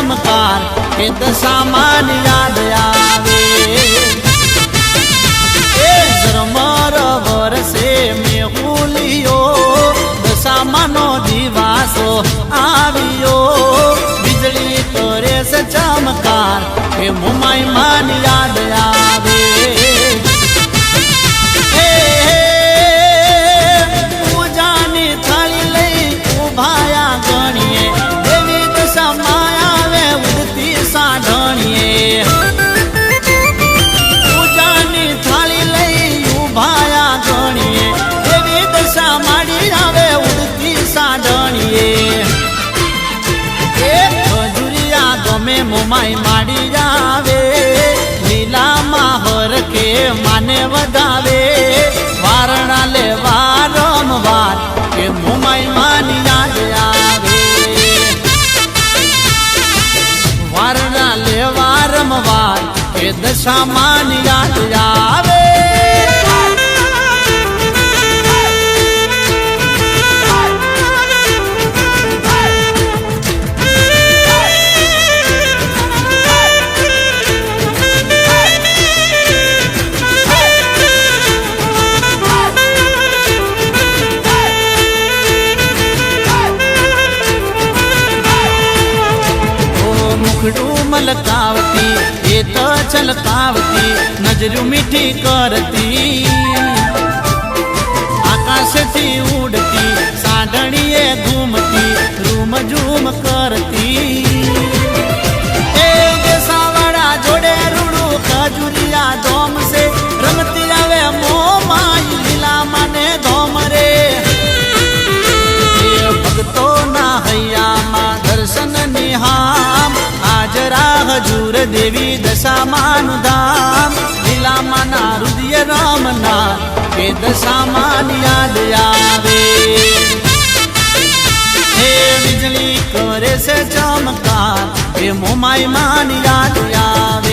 चमकार के दशामान याद आवे मर बरसे में हुलियो दशामानो दिवासो आवियो बिजली करे से चमकार के मुमाई मान याद आवे पूजानी थाली लई उभाया गणिए देवी दशा माया वे उड़ती साढ़णिए पूजानी थाली लई उभाया गणिए देवी दशा माड़ी आवे उड़ती साढ़णिए खजुरिया गमे मुमाई माड़ी आवे लीला माहर के माने वधावे वारणा ले वारंवार के मुमाई मानी याद आवे वारणा ले वारंवार के दशा मान याद आवे मलकावती ये तो छलकावती नजरू मीठी करती आकाश थी उड़ती साढ़णिए घूमती रूम झूम करती सावड़ा जोड़े रूड़ू खजुरिया धोम से रमती आवे मोमाई लीला माने धोम रे भगतो ना हैया माँ दर्शन निहाम हाजरा हजूर देवी दशा मानु धाम लीला माना हृदय रामना के दशा मान याद आवे हे बिजली करे से चमकार हे मोमाई मान याद आवे